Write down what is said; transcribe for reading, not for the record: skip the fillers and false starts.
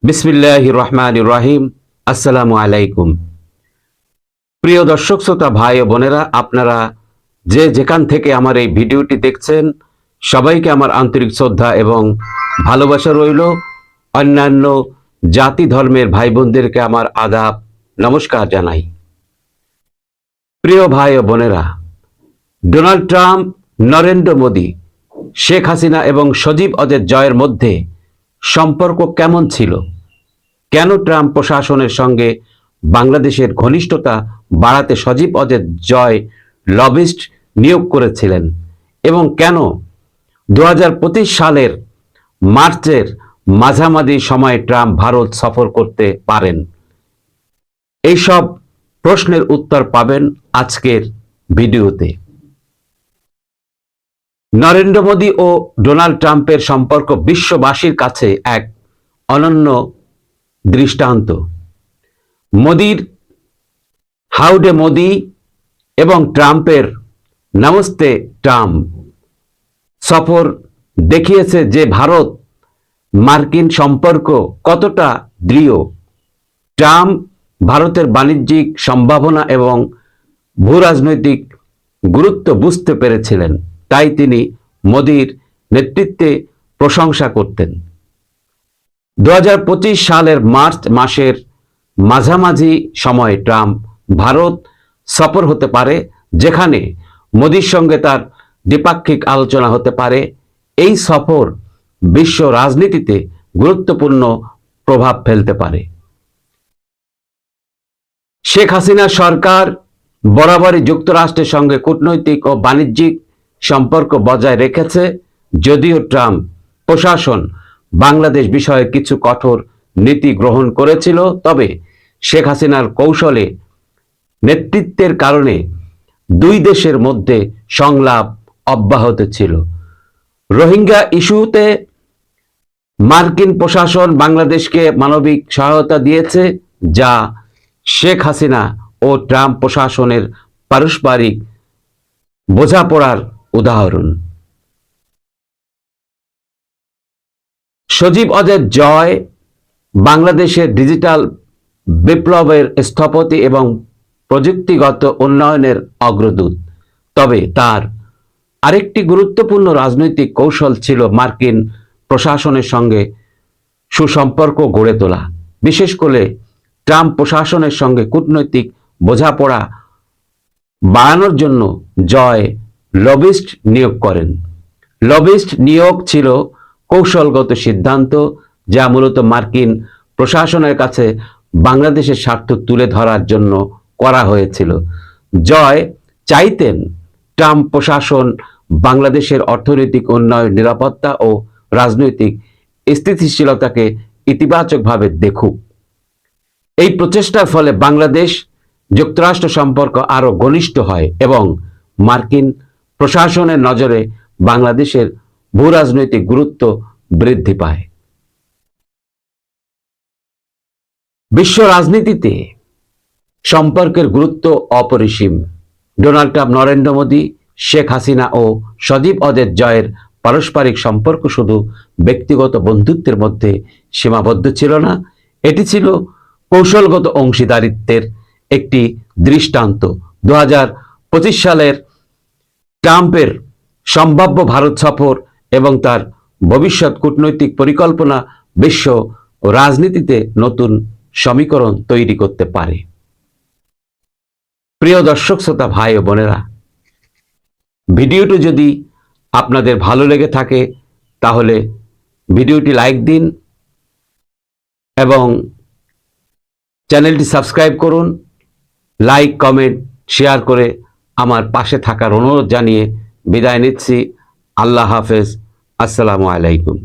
বিসমিল্লাহির রহমানির রহিম। আসসালামু আলাইকুম। প্রিয় দর্শক শ্রোতা ভাই ও বোনেরা, আপনারা যে যেখান থেকে আমার এই ভিডিওটি দেখছেন, সবাইকে আমার আন্তরিক শ্রদ্ধা এবং ভালোবাসা রইল। অন্যান্য জাতি ধর্মের ভাই বোনদেরকে আমার আদাব, নমস্কার জানাই। প্রিয় ভাই ও বোনেরা, ডোনাল্ড ট্রাম্প, নরেন্দ্র মোদী, শেখ হাসিনা এবং সজীব ওদের জয়ের মধ্যে সম্পর্ক কেমন ছিল? কেন ট্রাম্প প্রশাসনের সঙ্গে বাংলাদেশের ঘনিষ্ঠতা বাড়াতে সজীব ওদের জয় লবিস্ট নিয়োগ করেছিলেন? এবং কেন 2025 সালের মার্চের মাঝামাঝি সময়ে ট্রাম্প ভারত সফর করতে পারেন? এইসব প্রশ্নের উত্তর পাবেন আজকের ভিডিওতে। নরেন্দ্র মোদী ও ডোনাল্ড ট্রাম্পের সম্পর্ক বিশ্ববাসীর কাছে এক অনন্য দৃষ্টান্ত। মোদীর হাউডে মোদী এবং ট্রাম্পের নমস্তে ট্রাম্প সফর দেখিয়েছে যে ভারত মার্কিন সম্পর্ক কতটা দৃঢ়। ট্রাম্প ভারতের বাণিজ্যিক সম্ভাবনা এবং ভূরাজনৈতিক গুরুত্ব বুঝতে পেরেছিলেন, তাই তিনি মোদীর নেতৃত্বে প্রশংসা করতেন। 2025 সালের মার্চ মাসের মাঝামাঝি সময়ে ট্রাম্প ভারত সফর হতে পারে, যেখানে মোদীর সঙ্গে তার দ্বিপাক্ষিক আলোচনা হতে পারে। এই সফর বিশ্ব রাজনীতিতে গুরুত্বপূর্ণ প্রভাব ফেলতে পারে। শেখ হাসিনা সরকার বরাবরই যুক্তরাষ্ট্রের সঙ্গে কূটনৈতিক ও বাণিজ্যিক সম্পর্ক বজায় রেখেছে। যদিও ট্রাম্প প্রশাসন বাংলাদেশ বিষয়ে কিছু কঠোর নীতি গ্রহণ করেছিল, তবে শেখ হাসিনার কৌশলে নেতৃত্বের কারণে দুই দেশের মধ্যে সংলাপ অব্যাহত ছিল। রোহিঙ্গা ইস্যুতে মার্কিন প্রশাসন বাংলাদেশকে মানবিক সহায়তা দিয়েছে, যা শেখ হাসিনা ও ট্রাম্প প্রশাসনের পারস্পরিক বোঝাপড়ার উদাহরণ। সজীব ওদের জয় বাংলাদেশের ডিজিটাল বিপ্লবের স্থপতি এবং প্রযুক্তিগত উন্নয়নের অগ্রদূত। তবে তার আরেকটি গুরুত্বপূর্ণ রাজনৈতিক কৌশল ছিল মার্কিন প্রশাসনের সঙ্গে সুসম্পর্ক গড়ে তোলা। বিশেষ করে ট্রাম্প প্রশাসনের সঙ্গে কূটনৈতিক বোঝাপড়া বাড়ানোর জন্য জয় লবিস্ট নিয়োগ করেন। লবিস্ট নিয়োগ ছিল কৌশলগত সিদ্ধান্ত, যা মূলত মার্কিন প্রশাসনের কাছে বাংলাদেশের স্বার্থ তুলে ধরার জন্য করা হয়েছিল। জয় চাইতেন ট্রাম্প প্রশাসন বাংলাদেশের অর্থনৈতিক উন্নয়ন, নিরাপত্তা ও রাজনৈতিক স্থিতিশীলতাকে ইতিবাচকভাবে দেখুক। এই প্রচেষ্টার ফলে বাংলাদেশ যুক্তরাষ্ট্র সম্পর্ক আরো ঘনিষ্ঠ হয় এবং মার্কিন প্রশাসনের নজরে বাংলাদেশের ভূরাজনৈতিক গুরুত্ব বৃদ্ধি পায়। বিশ্ব রাজনীতিতে সম্পর্কের গুরুত্ব অপরিসীম। ডোনাল্ড ট্রাম্প, নরেন্দ্র মোদী, শেখ হাসিনা ও সজীব ওদের জয়ের পারস্পরিক সম্পর্ক শুধু ব্যক্তিগত বন্ধুত্বের মধ্যে সীমাবদ্ধ ছিল না, এটি ছিল কৌশলগত অংশীদারিত্বের একটি দৃষ্টান্ত। 2025 সালের ট্রাম্পের সম্ভাব্য ভারত সফর এবং তার ভবিষ্যৎ কূটনৈতিক পরিকল্পনা বিশ্ব রাজনীতিতে নতুন সমীকরণ তৈরি করতে পারে। প্রিয় দর্শক শ্রোতা ভাই ও বোনেরা, ভিডিওটি যদি আপনাদের ভালো লেগে থাকে তাহলে ভিডিওটি লাইক দিন এবং চ্যানেলটি সাবস্ক্রাইব করুন। লাইক, কমেন্ট, শেয়ার করে আমার পাশে থাকার অনুরোধ জানিয়ে বিদায় নিচ্ছি। আল্লাহ হাফেজ। আসসালামু আলাইকুম।